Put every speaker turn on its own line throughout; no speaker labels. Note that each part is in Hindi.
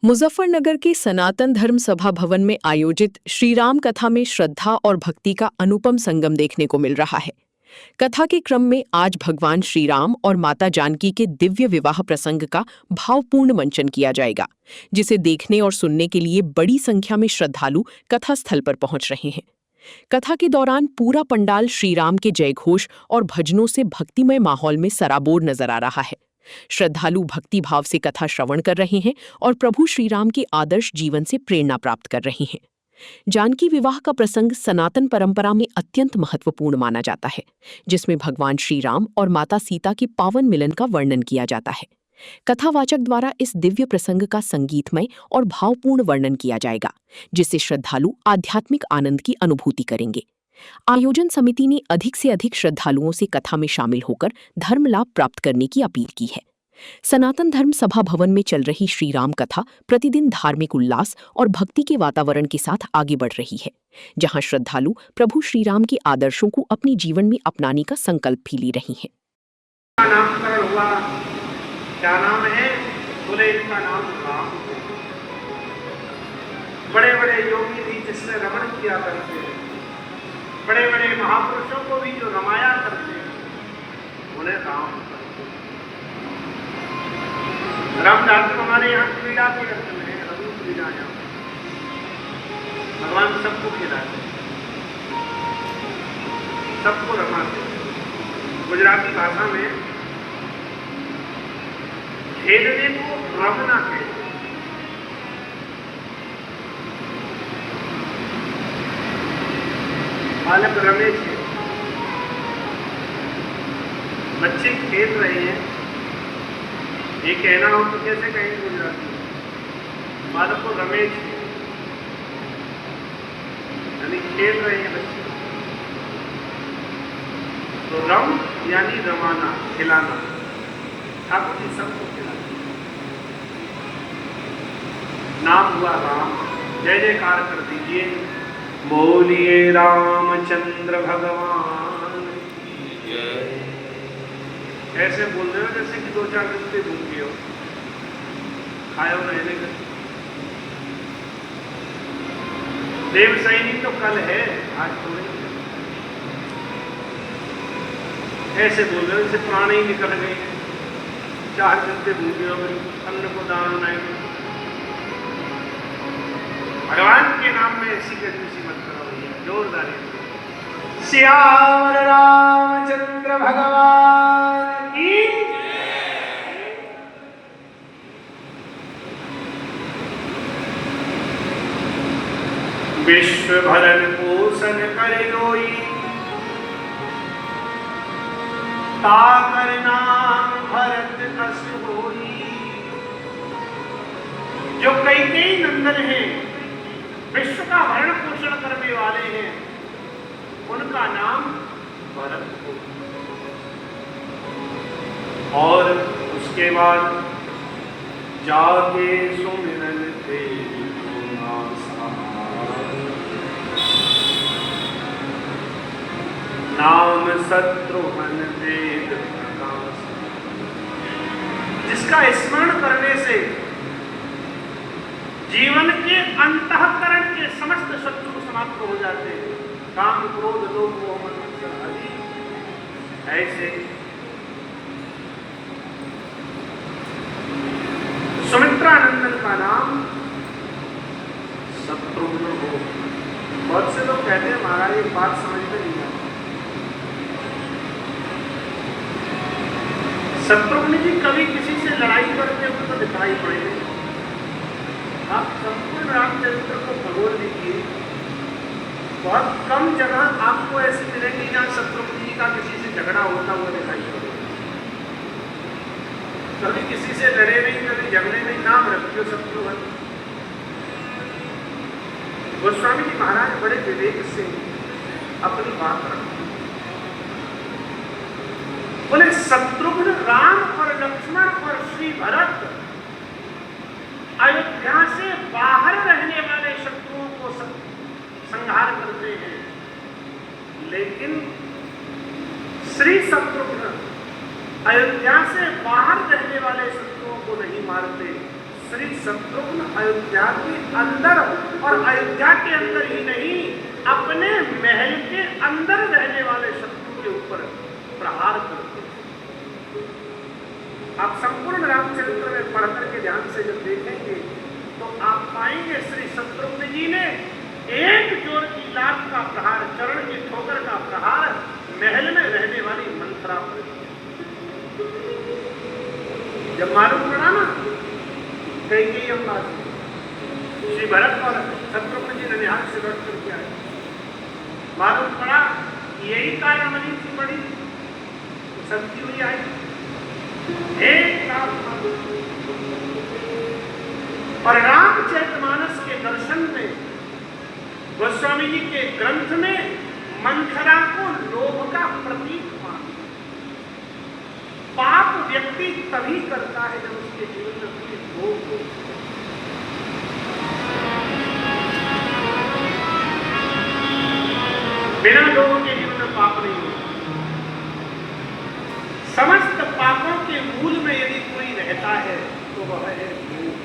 मुजफ्फरनगर के सनातन धर्म सभा भवन में आयोजित श्री राम कथा में श्रद्धा और भक्ति का अनुपम संगम देखने को मिल रहा है। कथा के क्रम में आज भगवान श्री राम और माता जानकी के दिव्य विवाह प्रसंग का भावपूर्ण मंचन किया जाएगा, जिसे देखने और सुनने के लिए बड़ी संख्या में श्रद्धालु कथा स्थल पर पहुंच रहे हैं। कथा के दौरान पूरा पंडाल श्री राम के जयघोष और भजनों से भक्तिमय माहौल में सराबोर नजर आ रहा है। श्रद्धालु भक्ति भाव से कथा श्रवण कर रहे हैं और प्रभु श्री राम के आदर्श जीवन से प्रेरणा प्राप्त कर रहे हैं। जानकी विवाह का प्रसंग सनातन परंपरा में अत्यंत महत्वपूर्ण माना जाता है, जिसमें भगवान श्री राम और माता सीता के पावन मिलन का वर्णन किया जाता है। कथावाचक द्वारा इस दिव्य प्रसंग का संगीतमय और भावपूर्ण वर्णन किया जाएगा, जिससे श्रद्धालु आध्यात्मिक आनंद की अनुभूति करेंगे। आयोजन समिति ने अधिक से अधिक श्रद्धालुओं से कथा में शामिल होकर धर्म लाभ प्राप्त करने की अपील की है। सनातन धर्म सभा भवन में चल रही श्री राम कथा प्रतिदिन धार्मिक उल्लास और भक्ति के वातावरण के साथ आगे बढ़ रही है, जहां श्रद्धालु प्रभु श्री राम के आदर्शों को अपने जीवन में अपनाने का संकल्प भी ले रही हैं।
नामकरण हुआ, क्या नाम है? बोले इनका नाम राम। बड़े बड़े योगी भी जिसने रमण किया करते हैं, बड़े बड़े महापुरुषों को भी जो रमाया करते हैं, उन्हें राम करते हैं। रामदास हमारे यहाँ क्रीड़ा के रत्न है, रघु क्रीड़ा यहाँ भगवान सबको खिलाते, सबको रमाते। गुजराती भाषा में खेलने को रमना कहते हैं। बालक रमे थे, बच्चे खेल रहे हैं, ये कहना हो तो कैसे कहेंगे गुजराती? बालक को रमे थे यानी खेल रहे हैं बच्चे। तो रम यानी रमाना, खिलाना। ठाकुर जी सबको खिलाते। नाम हुआ राम। जय जयकार कर दीजिए, बोलिए रामचंद्र भगवान। ऐसे बोल रहे हो जैसे कि 2-4 दिन से भूल गए हो, खाए हो रहने का। देव सैनी तो कल है, आज तो नहीं। ऐसे बोल रहे हो जैसे प्राण ही निकल गए, 4 दिन से भूल गए हो, अन्न को दान नहीं। भगवान के नाम में ऐसी कंजूसी मत करो भैया, जोरदार। सियावर रामचंद्र भगवान की। विश्व भरण पोषण करे लोई, ताकर नाम भरत कस होई। जो कई नंदन हैं, विश्व का भरण पोषण करने वाले हैं, उनका नाम भरत हो। और उसके बाद जाके सुमिरन तेरी नाम शत्रुघ्न वेद प्रकाश। जिसका स्मरण करने से जीवन के अंतःकरण के समस्त शत्रु समाप्त हो जाते हैं। काम क्रोध लोभ मोह मत्सर आदि। ऐसे सुमित्रानंदन का नाम शत्रुघ्न हो। बहुत से लोग कहते हैं महाराज एक बात समझ में नहीं आती, शत्रुघ्न जी कभी किसी से लड़ाई करते हुए तो दिखाई पड़े नहीं। आप संपूर्ण रामचरित्र को भगोल लीजिए, बहुत कम जगह आपको ऐसी मिलेंगी जहाँ शत्रुघ्न जी का किसी से झगड़ा होता हुआ दिखाई पड़े। कभी किसी से लड़े नहीं, कभी झगड़े नहीं, नाम रखियो शत्रुघ्न। गोस्वामी जी महाराज बड़े विवेक से अपनी बात रखते, बोले शत्रुघ्न राम और लक्ष्मण और श्री भरत अयोध्या से बाहर रहने वाले शत्रुओं को संहार करते हैं, लेकिन श्री शत्रुघ्न अयोध्या से बाहर रहने वाले शत्रुओं को नहीं मारते, श्री शत्रुघ्न अयोध्या के अंदर, और अयोध्या के अंदर ही नहीं, अपने महल के अंदर रहने वाले शत्रु के ऊपर प्रहार करते हैं। आप संपूर्ण रामचरित्र में पढ़ करके ध्यान से जब देखेंगे तो आप पाएंगे श्री शत्रुघ्न जी ने एक जोर की लात का प्रहार, चरण की ठोकर का प्रहार महल में रहने वाली मंथरा पर किया। जब मालूम पड़ा ना कई अम्बा श्री भरत और शत्रुघ्न जी ननिहाल से लौट करके आए, मालूम पड़ा यही कारण मनी थी बड़ी तो सबकी हुई आई एक साथ। और रामचरितमानस के दर्शन में, गोस्वामी जी के ग्रंथ में मंथरा को लोभ का प्रतीक माना। पाप व्यक्ति तभी करता है जब उसके जीवन में कोई लोभ हो। बिना लोगों के जीवन में पाप नहीं होता। समस्त पापों के मूल में यदि कोई रहता है तो वह है लोभ।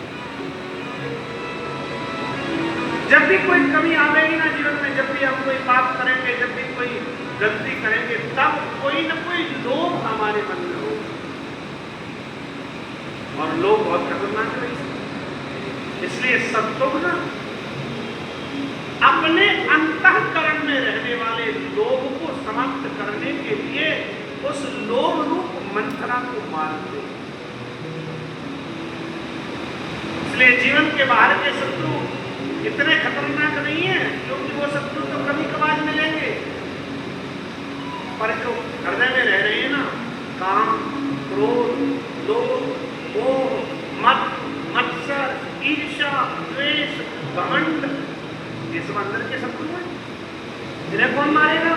जब भी कोई कमी आवेगी ना जीवन में, जब भी हम कोई पाप करेंगे, जब भी कोई गलती करेंगे, तब कोई न कोई लोभ हमारे मन में हो। और लोभ बहुत खतरनाक है, इसलिए शत्रुघ्न अपने अंतःकरण में रहने वाले लोभ को समाप्त करने के लिए उस लोभ रूप मंथरा को मारते। इसलिए जीवन के बाहर के शत्रु इतने खतरनाक नहीं है, क्योंकि वो शत्रु तो कभी कभार मिलेंगे, पर जो हृदय में रह रहे हैं ना, काम, क्रोध, लोभ, मोह, मद, मत्सर, ईर्ष्या, द्वेष, घमंड, ये सब अंदर के शत्रु हैं। इन्हें कौन मारेगा?